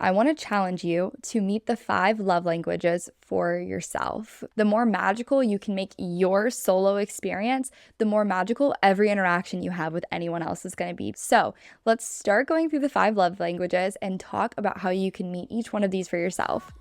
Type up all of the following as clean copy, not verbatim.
I want to challenge you to meet the 5 love languages for yourself. The more magical you can make your solo experience, the more magical every interaction you have with anyone else is going to be. So let's start going through the 5 love languages and talk about how you can meet each one of these for yourself.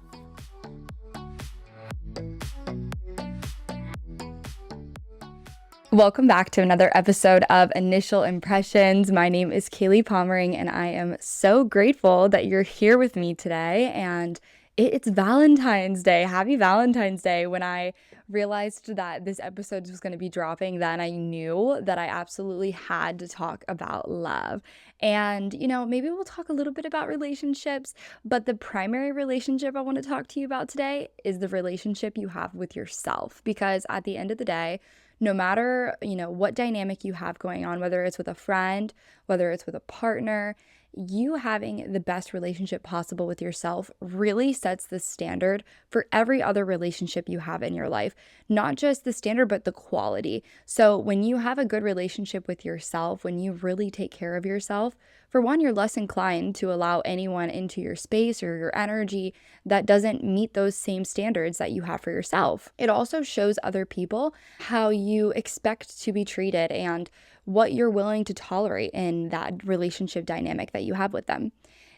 Welcome back to another episode of Initial Impressions. My name is Kaylee Pommering, and I am so grateful that you're here with me today. And it's Valentine's Day. Happy Valentine's Day. When I realized that this episode was going to be dropping, then I knew that I absolutely had to talk about love. And, maybe we'll talk a little bit about relationships, but the primary relationship I want to talk to you about today is the relationship you have with yourself. Because at the end of the day, no matter, what dynamic you have going on, whether it's with a friend, whether it's with a partner, you having the best relationship possible with yourself really sets the standard for every other relationship you have in your life. Not just the standard, but the quality. So when you have a good relationship with yourself, when you really take care of yourself, for one, you're less inclined to allow anyone into your space or your energy that doesn't meet those same standards that you have for yourself. It also shows other people how you expect to be treated and what you're willing to tolerate in that relationship dynamic that you have with them.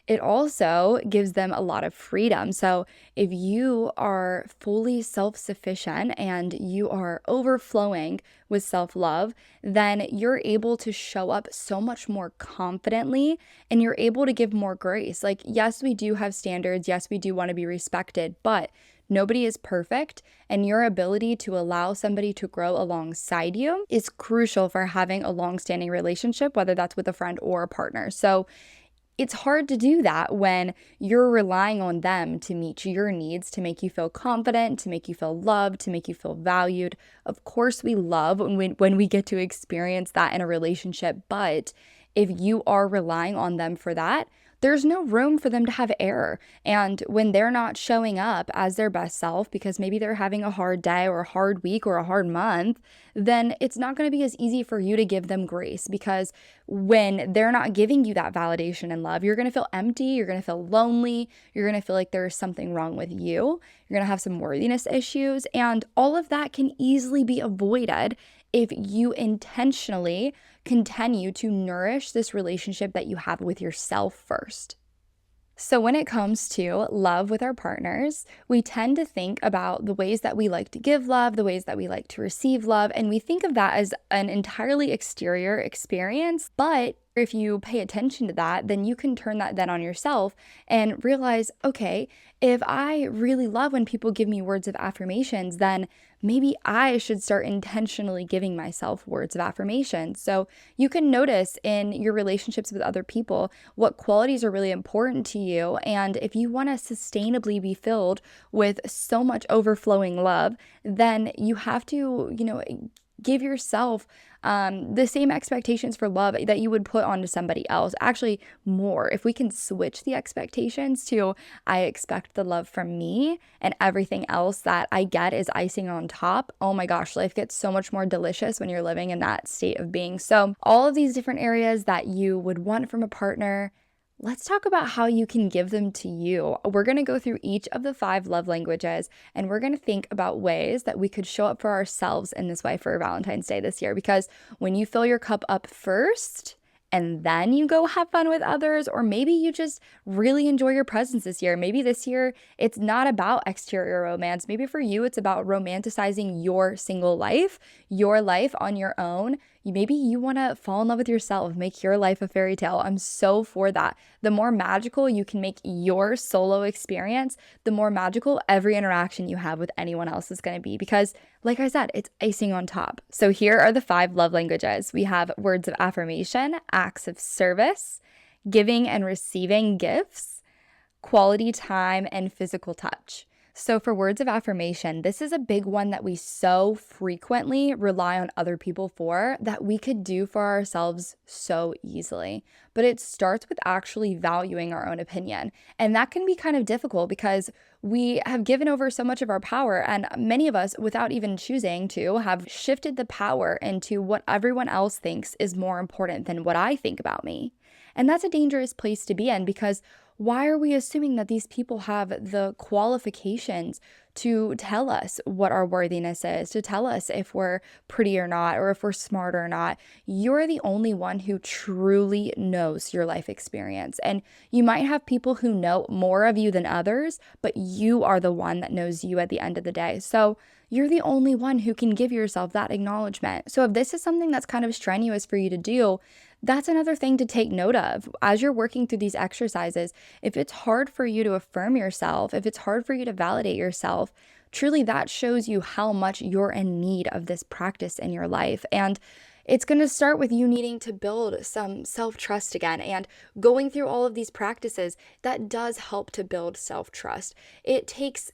It also gives them a lot of freedom. So if you are fully self-sufficient and you are overflowing with self-love, then you're able to show up so much more confidently and you're able to give more grace. Like, yes, we do have standards. Yes, we do want to be respected, but nobody is perfect, and your ability to allow somebody to grow alongside you is crucial for having a long-standing relationship, whether that's with a friend or a partner. So it's hard to do that when you're relying on them to meet your needs, to make you feel confident, to make you feel loved, to make you feel valued. Of course, we love when we get to experience that in a relationship, but if you are relying on them for that, there's no room for them to have error. And when they're not showing up as their best self because maybe they're having a hard day or a hard week or a hard month, then it's not going to be as easy for you to give them grace, because when they're not giving you that validation and love, you're going to feel empty, you're going to feel lonely, you're going to feel like there's something wrong with you, you're going to have some worthiness issues, and all of that can easily be avoided if you intentionally continue to nourish this relationship that you have with yourself first. So when it comes to love with our partners, we tend to think about the ways that we like to give love, the ways that we like to receive love, and we think of that as an entirely exterior experience. But if you pay attention to that, then you can turn that then on yourself and realize, okay, if I really love when people give me words of affirmations, then maybe I should start intentionally giving myself words of affirmation. So you can notice in your relationships with other people what qualities are really important to you. And if you want to sustainably be filled with so much overflowing love, then you have to, give yourself the same expectations for love that you would put onto somebody else. Actually, more. If we can switch the expectations to, I expect the love from me and everything else that I get is icing on top, oh my gosh, life gets so much more delicious when you're living in that state of being. So all of these different areas that you would want from a partner, let's talk about how you can give them to you. We're going to go through each of the 5 love languages, and we're going to think about ways that we could show up for ourselves in this way for Valentine's Day this year. Because when you fill your cup up first, and then you go have fun with others, or maybe you just really enjoy your presence this year. Maybe this year it's not about exterior romance. Maybe for you it's about romanticizing your single life, your life on your own. Maybe you want to fall in love with yourself, make your life a fairy tale. I'm so for that. The more magical you can make your solo experience, the more magical every interaction you have with anyone else is going to be, because like I said, it's icing on top. So here are the 5 love languages. We have words of affirmation, acts of service, giving and receiving gifts, quality time, and physical touch. So for words of affirmation, this is a big one that we so frequently rely on other people for that we could do for ourselves so easily. But it starts with actually valuing our own opinion. And that can be kind of difficult because we have given over so much of our power, and many of us, without even choosing to, have shifted the power into what everyone else thinks is more important than what I think about me. And that's a dangerous place to be in, because why are we assuming that these people have the qualifications to tell us what our worthiness is, to tell us if we're pretty or not, or if we're smart or not? You're the only one who truly knows your life experience. And you might have people who know more of you than others, but you are the one that knows you at the end of the day. So you're the only one who can give yourself that acknowledgement. So if this is something that's kind of strenuous for you to do, that's another thing to take note of as you're working through these exercises. If it's hard for you to affirm yourself, if it's hard for you to validate yourself, truly that shows you how much you're in need of this practice in your life. And it's going to start with you needing to build some self-trust again. And going through all of these practices, that does help to build self-trust. It takes,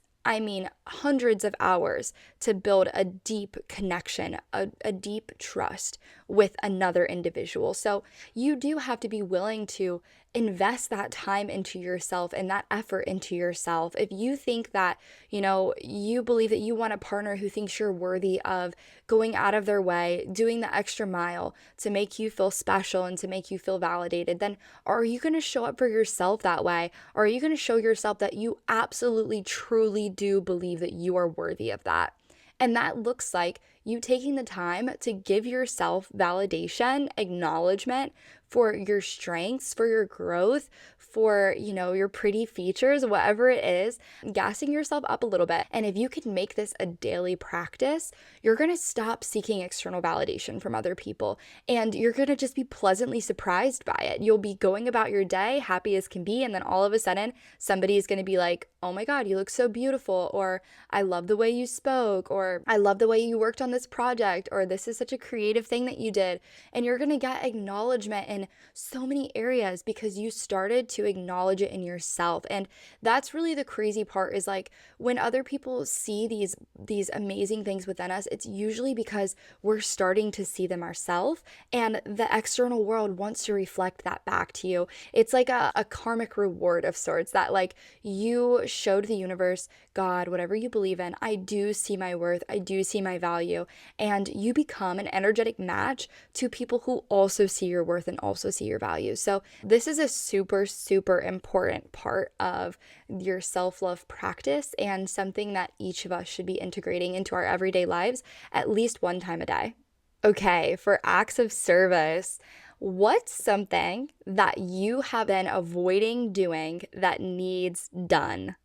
hundreds of hours to build a deep connection, a deep trust with another individual. So you do have to be willing to invest that time into yourself and that effort into yourself. If you think that, you believe that you want a partner who thinks you're worthy of going out of their way, doing the extra mile to make you feel special and to make you feel validated, then are you going to show up for yourself that way? Or are you going to show yourself that you absolutely, truly do believe that you are worthy of that? And that looks like you taking the time to give yourself validation, acknowledgement for your strengths, for your growth, for, your pretty features, whatever it is, gassing yourself up a little bit. And if you can make this a daily practice, you're going to stop seeking external validation from other people. And you're going to just be pleasantly surprised by it. You'll be going about your day happy as can be. And then all of a sudden, somebody is going to be like, oh my God, you look so beautiful. Or I love the way you spoke. Or I love the way you worked on this project. Or this is such a creative thing that you did. And you're going to get acknowledgement in so many areas because you started to acknowledge it in yourself. And that's really the crazy part, is like when other people see these amazing things within us, it's usually because we're starting to see them ourselves, and the external world wants to reflect that back to you. It's like a karmic reward of sorts, that like you showed the universe, God, whatever you believe in, I do see my worth, I do see my value, and you become an energetic match to people who also see your worth and also see your value. So this is a super, super important part of your self-love practice, and something that each of us should be integrating into our everyday lives at least one time a day. Okay, for acts of service, what's something that you have been avoiding doing that needs done?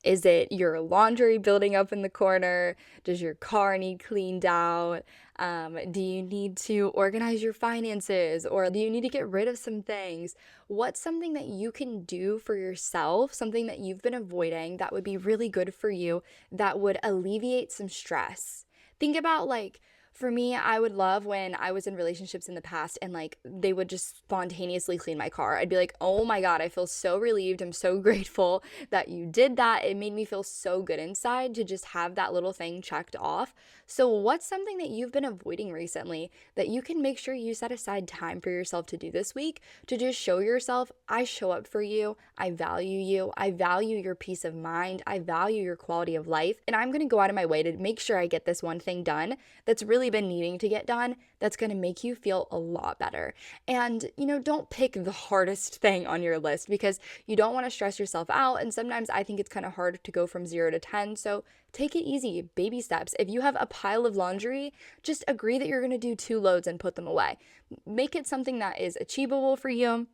Is it your laundry building up in the corner? Does your car need cleaned out? Do you need to organize your finances? Or do you need to get rid of some things? What's something that you can do for yourself, something that you've been avoiding that would be really good for you, that would alleviate some stress? Think about, like, for me, I would love when I was in relationships in the past and like they would just spontaneously clean my car. I'd be like, oh my God, I feel so relieved. I'm so grateful that you did that. It made me feel so good inside to just have that little thing checked off. So what's something that you've been avoiding recently that you can make sure you set aside time for yourself to do this week, to just show yourself, I show up for you, I value you, I value your peace of mind, I value your quality of life, and I'm going to go out of my way to make sure I get this one thing done that's really been needing to get done, that's going to make you feel a lot better. And, don't pick the hardest thing on your list, because you don't want to stress yourself out. And sometimes I think it's kind of hard to go from 0 to 10. So take it easy, baby steps. If you have a pile of laundry, just agree that you're going to do 2 loads and put them away. Make it something that is achievable for you,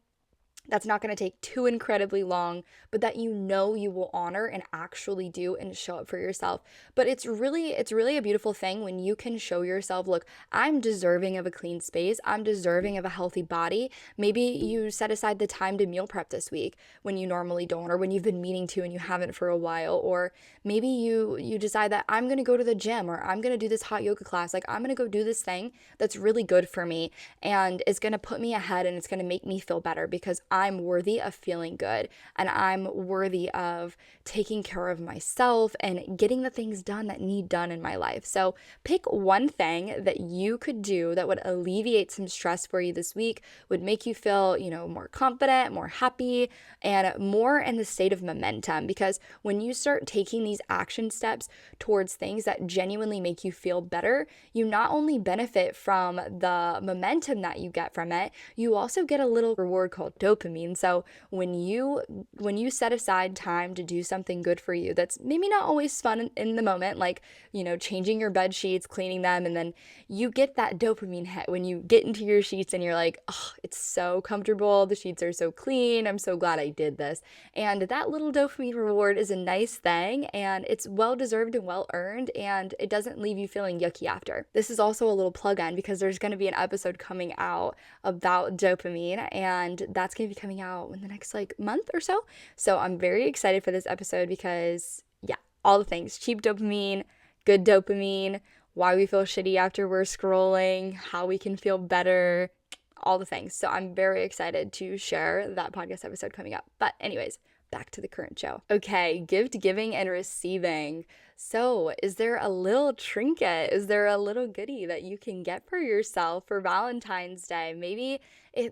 that's not going to take too incredibly long, but that you will honor and actually do and show up for yourself. But it's really a beautiful thing when you can show yourself, look, I'm deserving of a clean space. I'm deserving of a healthy body. Maybe you set aside the time to meal prep this week when you normally don't, or when you've been meaning to and you haven't for a while. Or maybe you decide that I'm going to go to the gym, or I'm going to do this hot yoga class. Like, I'm going to go do this thing that's really good for me and is going to put me ahead and it's going to make me feel better because I'm worthy of feeling good and I'm worthy of taking care of myself and getting the things done that need done in my life. So pick one thing that you could do that would alleviate some stress for you this week, would make you feel, more confident, more happy, and more in the state of momentum. Because when you start taking these action steps towards things that genuinely make you feel better, you not only benefit from the momentum that you get from it, you also get a little reward called dopamine. So when you set aside time to do something good for you that's maybe not always fun in the moment, like, changing your bed sheets, cleaning them, and then you get that dopamine hit when you get into your sheets and you're like, oh, it's so comfortable, the sheets are so clean, I'm so glad I did this. And that little dopamine reward is a nice thing, and it's well deserved and well earned, and it doesn't leave you feeling yucky after. This is also a little plug in because there's going to be an episode coming out about dopamine, and that's going to be coming out in the next month or so. So I'm very excited for this episode because, yeah, all the things: cheap dopamine, good dopamine, why we feel shitty after we're scrolling, how we can feel better, all the things. So I'm very excited to share that podcast episode coming up. But anyways, back to the current show. Okay, gift giving and receiving. So is there a little trinket? Is there a little goodie that you can get for yourself for Valentine's Day? Maybe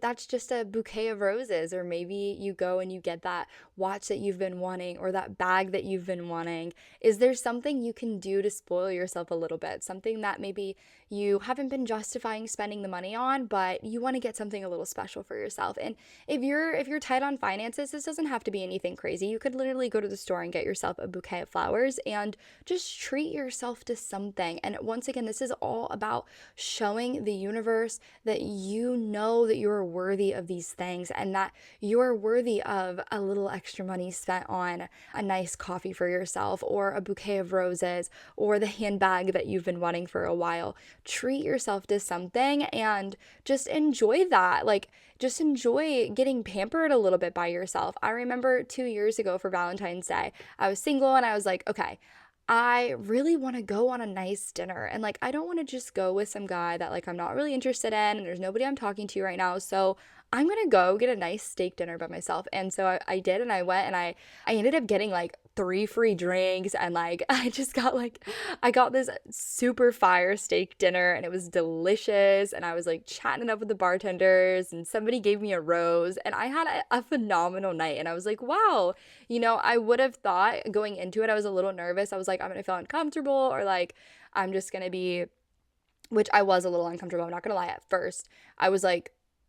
that's just a bouquet of roses, or maybe you go and you get that watch that you've been wanting or that bag that you've been wanting. Is there something you can do to spoil yourself a little bit? Something that maybe you haven't been justifying spending the money on, but you want to get something a little special for yourself. And if you're tight on finances, this doesn't have to be anything crazy. You could literally go to the store and get yourself a bouquet of flowers and just treat yourself to something. And once again, this is all about showing the universe that you know that you're worthy of these things and that you're worthy of a little extra money spent on a nice coffee for yourself, or a bouquet of roses, or the handbag that you've been wanting for a while. Treat yourself to something and just enjoy that. Just enjoy getting pampered a little bit by yourself. I remember 2 years ago for Valentine's Day, I was single and I was like, okay, I really want to go on a nice dinner, and I don't want to just go with some guy that I'm not really interested in and there's nobody I'm talking to right now. So I'm gonna go get a nice steak dinner by myself. And so I did, and I went, and I ended up getting 3 free drinks, and I got this super fire steak dinner, and it was delicious, and I was chatting it up with the bartenders, and somebody gave me a rose, and I had a phenomenal night. And I was like, wow, I would have thought going into it, I was a little nervous. I was like, I'm gonna feel uncomfortable, or I'm just gonna be, which I was a little uncomfortable, I'm not gonna lie. At first I was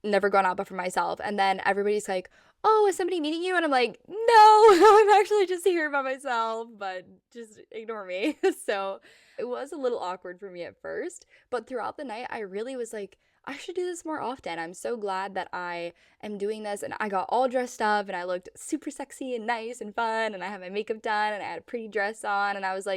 never gone out but for myself, and then everybody's like, oh, is somebody meeting you? And I'm like, no, I'm actually just here by myself, but just ignore me. So it was a little awkward for me at first, but throughout the night I really was like, I should do this more often. I'm so glad that I am doing this, and I got all dressed up and I looked super sexy and nice and fun, and I had my makeup done and I had a pretty dress on, and I was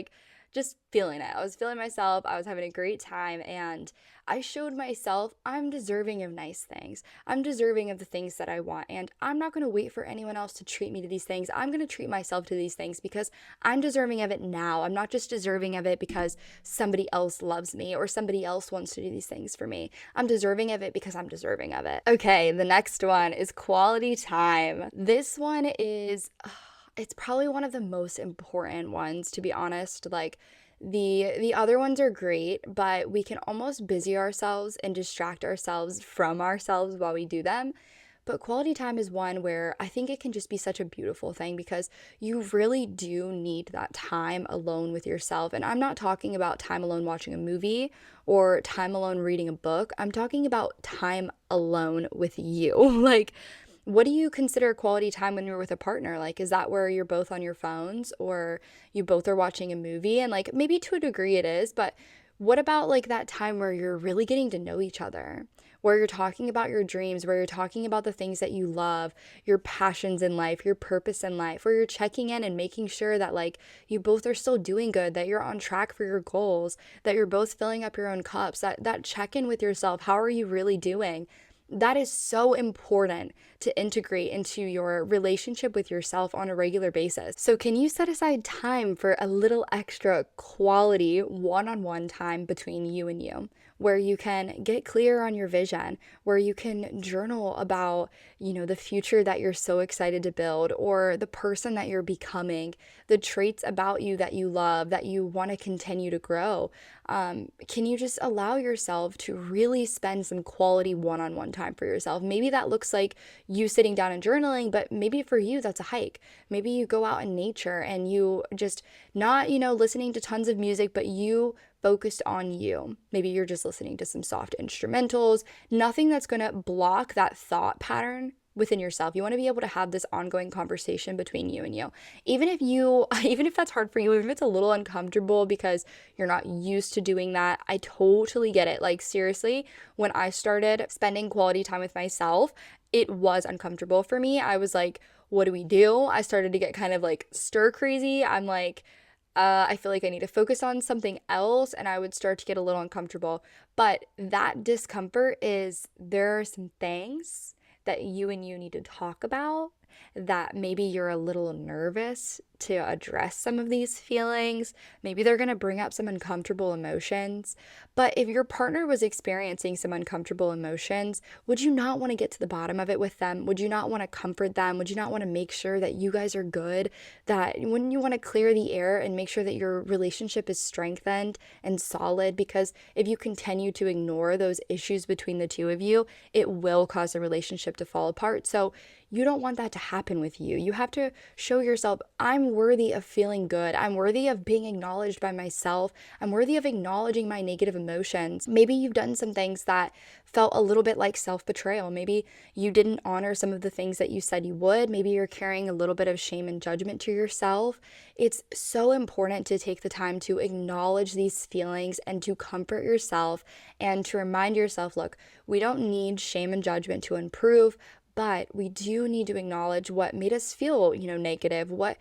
just feeling it. I was feeling myself. I was having a great time, and I showed myself I'm deserving of nice things. I'm deserving of the things that I want, and I'm not going to wait for anyone else to treat me to these things. I'm going to treat myself to these things because I'm deserving of it now. I'm not just deserving of it because somebody else loves me or somebody else wants to do these things for me. I'm deserving of it because I'm deserving of it. Okay, the next one is quality time. This one is it's probably one of the most important ones, to be honest. The other ones are great, but we can almost busy ourselves and distract ourselves from ourselves while we do them. But quality time is one where I think it can just be such a beautiful thing, because you really do need that time alone with yourself. And I'm not talking about time alone watching a movie or time alone reading a book. I'm talking about time alone with you. What do you consider quality time when you're with a partner? Is that where you're both on your phones, or you both are watching a movie? And maybe to a degree it is, but what about that time where you're really getting to know each other, where you're talking about your dreams, where you're talking about the things that you love, your passions in life, your purpose in life, where you're checking in and making sure that you both are still doing good, that you're on track for your goals, that you're both filling up your own cups, that check-in with yourself. How are you really doing? That is so important to integrate into your relationship with yourself on a regular basis. So can you set aside time for a little extra quality one-on-one time between you and you? where you can get clear on your vision, where you can journal about, the future that you're so excited to build, or the person that you're becoming, the traits about you that you love, that you want to continue to grow. Can you just allow yourself to really spend some quality one-on-one time for yourself? Maybe that looks like you sitting down and journaling, but maybe for you, that's a hike. Maybe you go out in nature and you just not, listening to tons of music, but you focused on you. Maybe you're just listening to some soft instrumentals, nothing that's going to block that thought pattern within yourself. You want to be able to have this ongoing conversation between you and you. Even if that's hard for you, even if it's a little uncomfortable because you're not used to doing that, I totally get it. Like, seriously, when I started spending quality time with myself, it was uncomfortable for me. I was like, what do we do? I started to get kind of like stir crazy. I'm like, I feel like I need to focus on something else, and I would start to get a little uncomfortable. But that discomfort is, there are some things that you and you need to talk about, that maybe you're a little nervous to address some of these feelings. Maybe they're going to bring up some uncomfortable emotions. But if your partner was experiencing some uncomfortable emotions, would you not want to get to the bottom of it with them? Would you not want to comfort them? Would you not want to make sure that you guys are good? That wouldn't you want to clear the air and make sure that your relationship is strengthened and solid? Because if you continue to ignore those issues between the two of you, it will cause the relationship to fall apart. So you don't want that to happen with you. You have to show yourself, I'm worthy of feeling good. I'm worthy of being acknowledged by myself. I'm worthy of acknowledging my negative emotions. Maybe you've done some things that felt a little bit like self-betrayal. Maybe you didn't honor some of the things that you said you would. Maybe you're carrying a little bit of shame and judgment to yourself. It's so important to take the time to acknowledge these feelings and to comfort yourself and to remind yourself, look, we don't need shame and judgment to improve, but we do need to acknowledge what made us feel, negative, what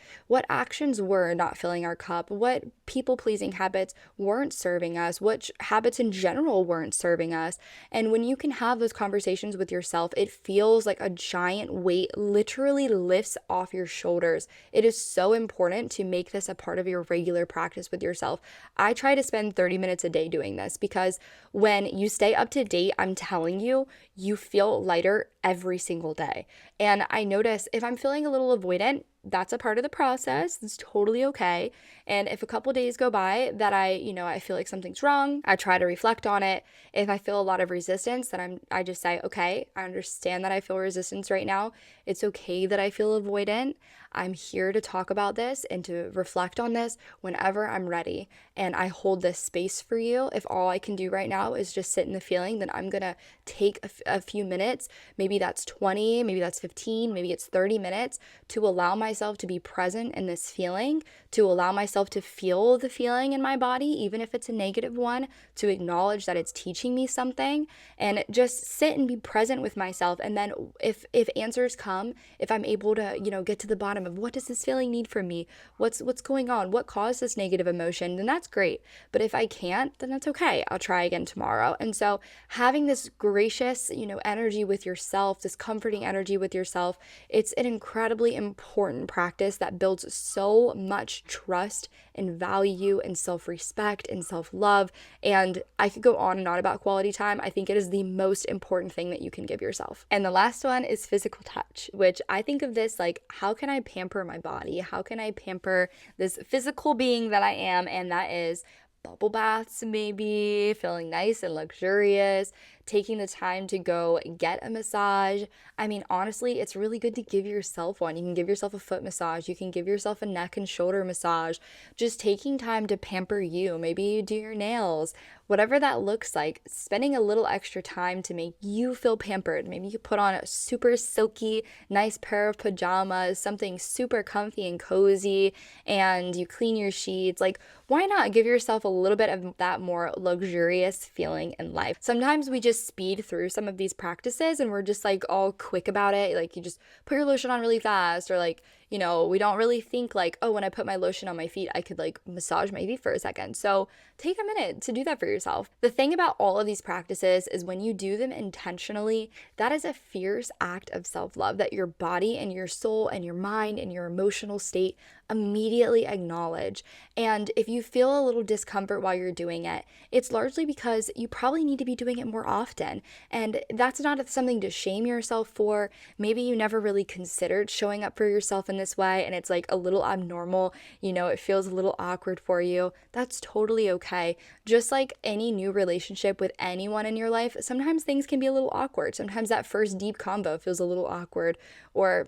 actions were not filling our cup, what people-pleasing habits weren't serving us, what habits in general weren't serving us. And when you can have those conversations with yourself, it feels like a giant weight literally lifts off your shoulders. It is so important to make this a part of your regular practice with yourself. I try to spend 30 minutes a day doing this, because when you stay up to date, I'm telling you, you feel lighter every single day. And I notice if I'm feeling a little avoidant, that's a part of the process. It's totally okay. And if a couple days go by that I feel like something's wrong, I try to reflect on it. If I feel a lot of resistance, then I just say, okay, I understand that I feel resistance right now. It's okay that I feel avoidant. I'm here to talk about this and to reflect on this whenever I'm ready. And I hold this space for you. If all I can do right now is just sit in the feeling, then I'm going to take a few minutes. Maybe that's 20, maybe that's 15, maybe it's 30 minutes to allow myself to be present in this feeling, to allow myself to feel the feeling in my body, even if it's a negative one, to acknowledge that it's teaching me something, and just sit and be present with myself. And then if answers come, if I'm able to, get to the bottom of what does this feeling need from me? What's going on? What caused this negative emotion? Then that's great. But if I can't, then that's okay. I'll try again tomorrow. And so having this gracious, energy with yourself, this comforting energy with yourself, it's an incredibly important practice that builds so much trust and value and self-respect and self-love. And I could go on and on about quality time. I think it is the most important thing that you can give yourself. And the last one is physical touch, which I think of this like, how can I pamper my body? How can I pamper this physical being that I am? And that is bubble baths, maybe feeling nice and luxurious, taking the time to go get a massage. I mean, honestly, it's really good to give yourself one. You can give yourself a foot massage. You can give yourself a neck and shoulder massage. Just taking time to pamper you. Maybe you do your nails, whatever that looks like, spending a little extra time to make you feel pampered. Maybe you put on a super silky, nice pair of pajamas, something super comfy and cozy, and you clean your sheets. Like, why not give yourself a little bit of that more luxurious feeling in life? Sometimes we just speed through some of these practices and we're just like all quick about it. Like, you just put your lotion on really fast, or like, we don't really think like, oh, when I put my lotion on my feet, I could like massage my feet for a second. So take a minute to do that for yourself. The thing about all of these practices is when you do them intentionally, that is a fierce act of self-love that your body and your soul and your mind and your emotional state immediately acknowledge. And if you feel a little discomfort while you're doing it, it's largely because you probably need to be doing it more often. And that's not something to shame yourself for. Maybe you never really considered showing up for yourself in this way and it's like a little abnormal, it feels a little awkward for you. That's totally okay. Just like any new relationship with anyone in your life, sometimes things can be a little awkward. Sometimes that first deep convo feels a little awkward, or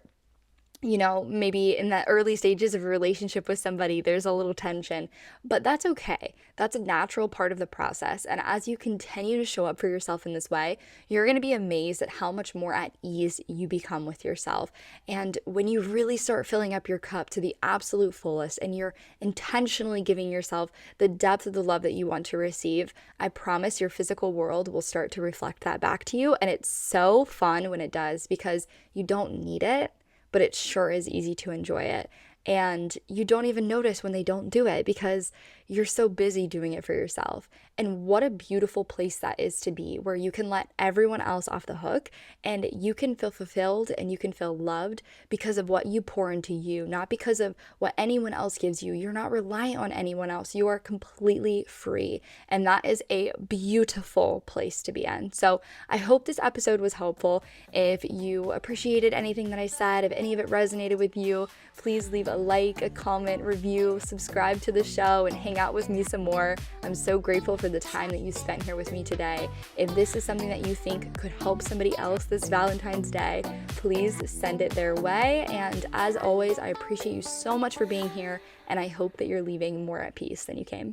maybe in the early stages of a relationship with somebody, there's a little tension, but that's okay. That's a natural part of the process. And as you continue to show up for yourself in this way, you're going to be amazed at how much more at ease you become with yourself. And when you really start filling up your cup to the absolute fullest and you're intentionally giving yourself the depth of the love that you want to receive, I promise your physical world will start to reflect that back to you. And it's so fun when it does because you don't need it, but it sure is easy to enjoy it. And you don't even notice when they don't do it because you're so busy doing it for yourself. And what a beautiful place that is to be, where you can let everyone else off the hook and you can feel fulfilled and you can feel loved because of what you pour into you, not because of what anyone else gives you. You're not reliant on anyone else. You are completely free. And that is a beautiful place to be in. So I hope this episode was helpful. If you appreciated anything that I said, if any of it resonated with you, please leave a like, a comment, review, subscribe to the show, and hang out with me some more. I'm so grateful for the time that you spent here with me today. If this is something that you think could help somebody else this Valentine's Day, please send it their way. And as always, I appreciate you so much for being here, and I hope that you're leaving more at peace than you came.